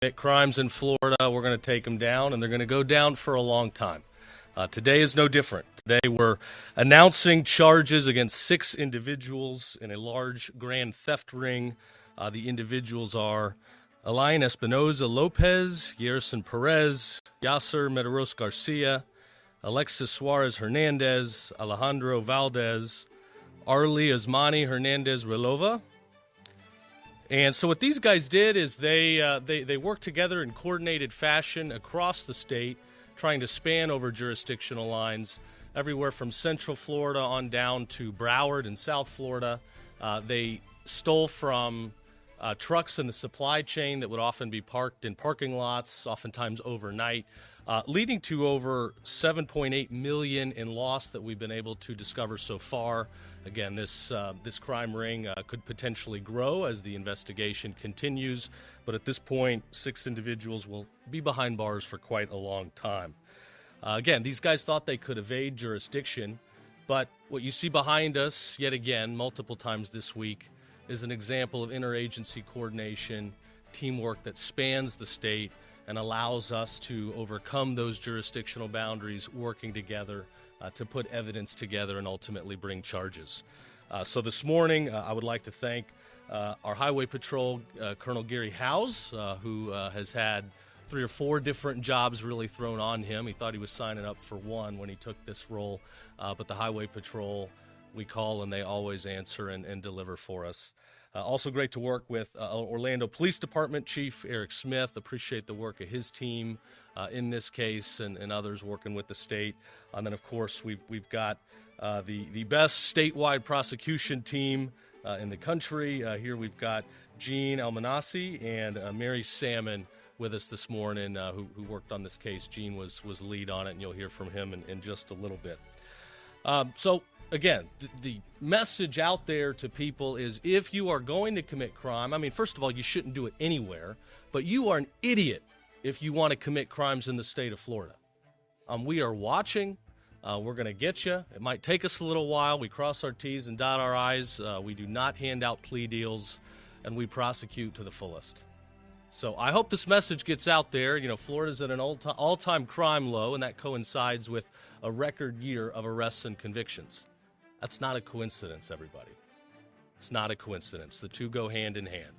commit crimes in Florida, we're going to take them down, and they're going to go down for a long time. Today is no different. Today we're announcing charges against 6 individuals in a large grand theft ring. The individuals are Alain Espinoza Lopez, Yerson Perez, Yasser Medeiros Garcia, Alexis Suarez Hernandez, Alejandro Valdez, Arlie Osmani Hernandez Relova. And so what these guys did is they worked together in coordinated fashion across the state, trying to span over jurisdictional lines, everywhere from Central Florida on down to Broward and South Florida. They stole from trucks in the supply chain that would often be parked in parking lots, oftentimes overnight, leading to over $7.8 million in loss that we've been able to discover so far. Again, this crime ring could potentially grow as the investigation continues, but at this point, 6 individuals will be behind bars for quite a long time. Again, these guys thought they could evade jurisdiction, but what you see behind us, yet again, multiple times this week, is an example of interagency coordination, teamwork that spans the state and allows us to overcome those jurisdictional boundaries, working together to put evidence together and ultimately bring charges. So this morning, I would like to thank our Highway Patrol, Colonel Gary Howes, who has had 3 or 4 different jobs really thrown on him. He thought he was signing up for one when he took this role, but the Highway Patrol, we call and they always answer and deliver for us. Also great to work with Orlando Police Department Chief Eric Smith. Appreciate the work of his team in this case and others working with the state. And then, of course, we've got the best statewide prosecution team in the country. Here we've got Gene Almanasi and Mary Salmon with us this morning who worked on this case. Gene was lead on it, and you'll hear from him in just a little bit. So again, the message out there to people is if you are going to commit crime, I mean, first of all, you shouldn't do it anywhere, but you are an idiot if you want to commit crimes in the state of Florida. We are watching. We're going to get you. It might take us a little while. We cross our T's and dot our I's. We do not hand out plea deals, and we prosecute to the fullest. So I hope this message gets out there. You know, Florida's at an all-time crime low, and that coincides with a record year of arrests and convictions. That's not a coincidence, everybody. It's not a coincidence. The two go hand in hand.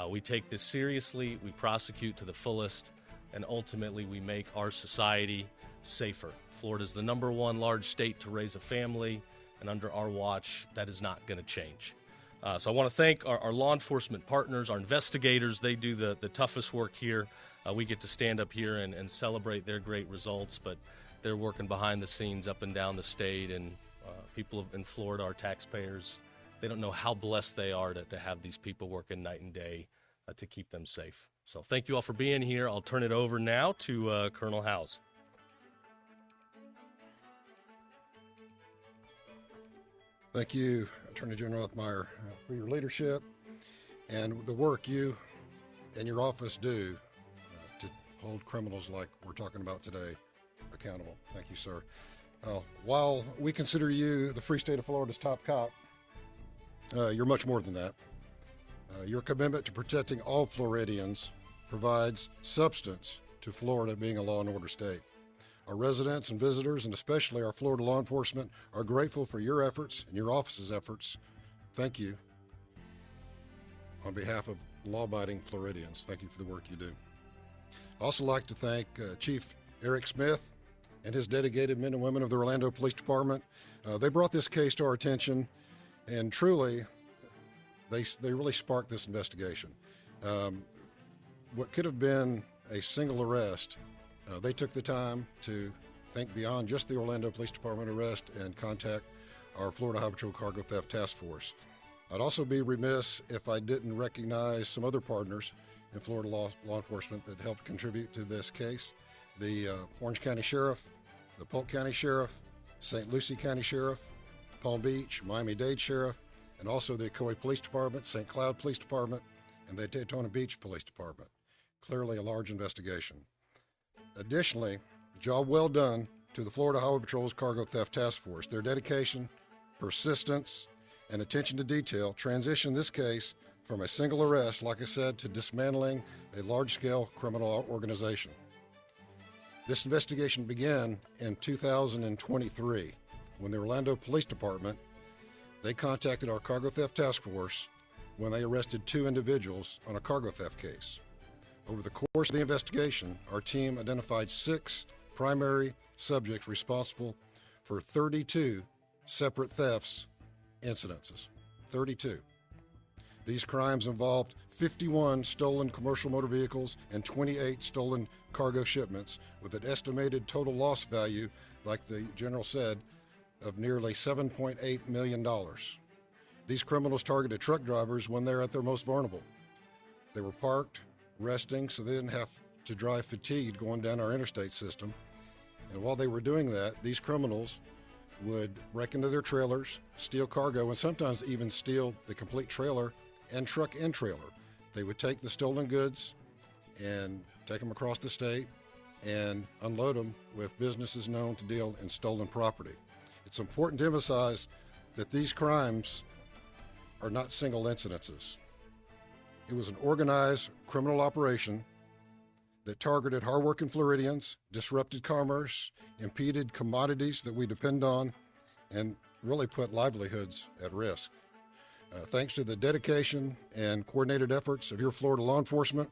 We take this seriously, we prosecute to the fullest, and ultimately we make our society safer. Florida's the #1 large state to raise a family, and under our watch, that is not going to change. So I want to thank our law enforcement partners, our investigators. They do the toughest work here. We get to stand up here and celebrate their great results, but they're working behind the scenes up and down the state, and people in Florida, our taxpayers, they don't know how blessed they are to have these people working night and day to keep them safe. So thank you all for being here. I'll turn it over now to Colonel Howes. Thank you, Attorney General Uthmeier, for your leadership and the work you and your office do to hold criminals like we're talking about today accountable. Thank you, sir. While we consider you the free state of Florida's top cop, you're much more than that. Your commitment to protecting all Floridians provides substance to Florida being a law and order state. Our residents and visitors, and especially our Florida law enforcement, are grateful for your efforts and your office's efforts. Thank you. On behalf of law-abiding Floridians, thank you for the work you do. I'd also like to thank Chief Eric Smith and his dedicated men and women of the Orlando Police Department. They brought this case to our attention, and truly, they really sparked this investigation. What could have been a single arrest, they took the time to think beyond just the Orlando Police Department arrest and contact our Florida Highway Patrol Cargo Theft Task Force. I'd also be remiss if I didn't recognize some other partners in Florida law enforcement that helped contribute to this case. The Orange County Sheriff, the Polk County Sheriff, St. Lucie County Sheriff, Palm Beach, Miami-Dade Sheriff, and also the Kauai Police Department, St. Cloud Police Department, and the Daytona Beach Police Department. Clearly a large investigation. Additionally, job well done to the Florida Highway Patrol's Cargo Theft Task Force. Their dedication, persistence, and attention to detail transitioned this case from a single arrest, like I said, to dismantling a large-scale criminal organization. This investigation began in 2023 when the Orlando Police Department, they contacted our cargo theft task force when they arrested 2 individuals on a cargo theft case. Over the course of the investigation, our team identified 6 primary subjects responsible for 32 separate thefts incidences. 32. These crimes involved 51 stolen commercial motor vehicles and 28 stolen cargo shipments with an estimated total loss value, like the general said, of nearly $7.8 million. These criminals targeted truck drivers when they're at their most vulnerable. They were parked, resting, so they didn't have to drive fatigued going down our interstate system. And while they were doing that, these criminals would break into their trailers, steal cargo, and sometimes even steal the complete trailer and truck and trailer. They would take the stolen goods and take them across the state and unload them with businesses known to deal in stolen property. It's important to emphasize that these crimes are not single incidences. It was an organized criminal operation that targeted hardworking Floridians, disrupted commerce, impeded commodities that we depend on, and really put livelihoods at risk. Thanks to the dedication and coordinated efforts of your Florida law enforcement,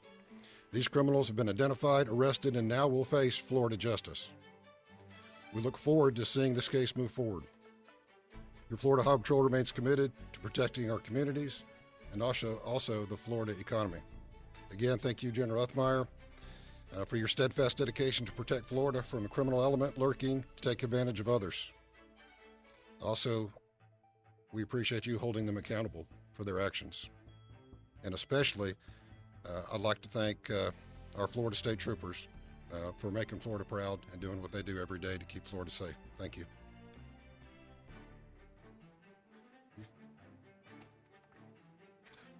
these criminals have been identified, arrested, and now will face Florida justice. We look forward to seeing this case move forward. Your Florida Highway Patrol remains committed to protecting our communities and also the Florida economy. Again, thank you, General Uthmeier, for your steadfast dedication to protect Florida from a criminal element lurking to take advantage of others. Also, we appreciate you holding them accountable for their actions. And especially, I'd like to thank our Florida State Troopers for making Florida proud and doing what they do every day to keep Florida safe. Thank you.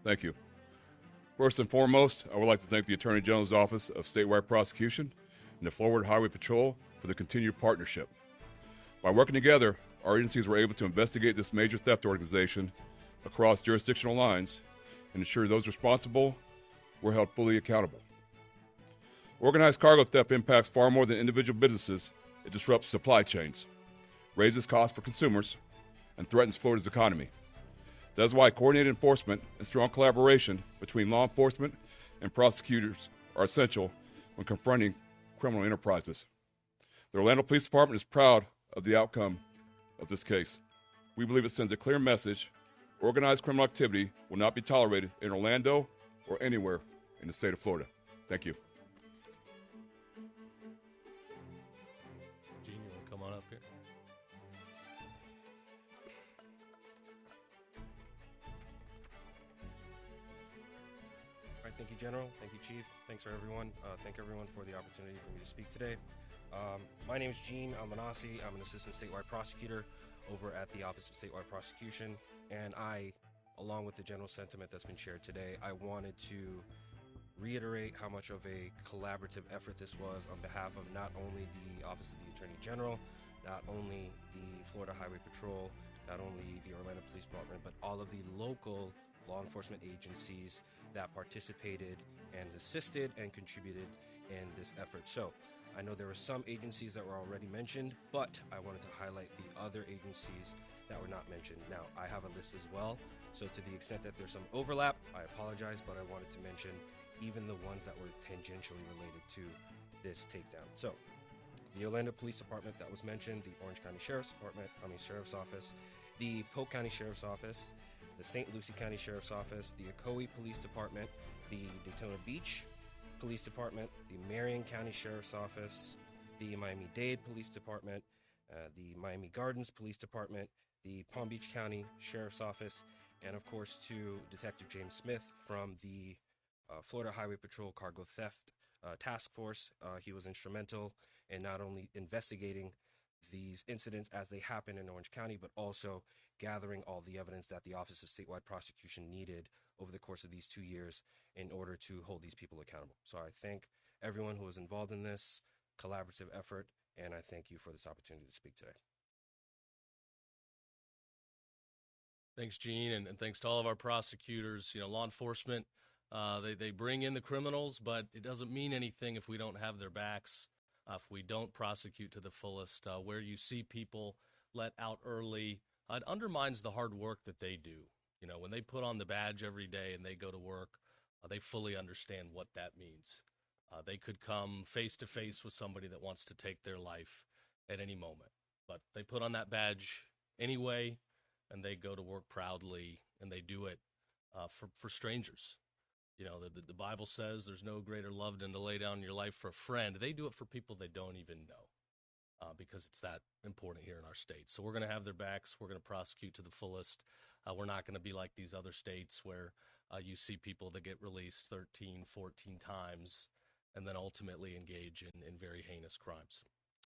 Thank you. First and foremost, I would like to thank the Attorney General's Office of Statewide Prosecution and the Florida Highway Patrol for the continued partnership. By working together, our agencies were able to investigate this major theft organization across jurisdictional lines and ensure those responsible were held fully accountable. Organized cargo theft impacts far more than individual businesses. It disrupts supply chains, raises costs for consumers, and threatens Florida's economy. That is why coordinated enforcement and strong collaboration between law enforcement and prosecutors are essential when confronting criminal enterprises. The Orlando Police Department is proud of the outcome of this case. We believe it sends a clear message: organized criminal activity will not be tolerated in Orlando or anywhere in the state of Florida. Thank you. Gene, you want to come on up here? All right, thank you, General. Thank you, Chief. Thanks for everyone. Thank everyone for the opportunity for me to speak today. My name is Gene Almanasi. I'm an assistant statewide prosecutor over at the Office of Statewide Prosecution, and I, along with the general sentiment that's been shared today, I wanted to reiterate how much of a collaborative effort this was on behalf of not only the Office of the Attorney General, not only the Florida Highway Patrol, not only the Orlando Police Department, but all of the local law enforcement agencies that participated and assisted and contributed in this effort. So I know there were some agencies that were already mentioned, but I wanted to highlight the other agencies that were not mentioned. Now, I have a list as well, so to the extent that there's some overlap, I apologize, but I wanted to mention even the ones that were tangentially related to this takedown. So, the Orlando Police Department that was mentioned, the Orange County Sheriff's Office, the Polk County Sheriff's Office, the St. Lucie County Sheriff's Office, the Ocoee Police Department, the Daytona Beach Police Department, the Marion County Sheriff's Office, the Miami-Dade Police Department, the Miami Gardens Police Department, the Palm Beach County Sheriff's Office, and of course to Detective James Smith from the Florida Highway Patrol Cargo Theft Task Force. He was instrumental in not only investigating these incidents as they happen in Orange County, but also gathering all the evidence that the Office of Statewide Prosecution needed over the course of these 2 years in order to hold these people accountable. So I thank everyone who was involved in this collaborative effort, and I thank you for this opportunity to speak today. Thanks, Gene, and thanks to all of our prosecutors. You know, law enforcement, they bring in the criminals, but it doesn't mean anything if we don't have their backs, if we don't prosecute to the fullest. Where you see people let out early, it undermines the hard work that they do. You know, when they put on the badge every day and they go to work, they fully understand what that means. They could come face to face with somebody that wants to take their life at any moment, but they put on that badge anyway, and they go to work proudly, and they do it for strangers. You know, the Bible says there's no greater love than to lay down your life for a friend. They do it for people they don't even know because it's that important here in our state. So we're going to have their backs. We're going to prosecute to the fullest. We're not going to be like these other states where you see people that get released 13, 14 times and then ultimately engage in very heinous crimes.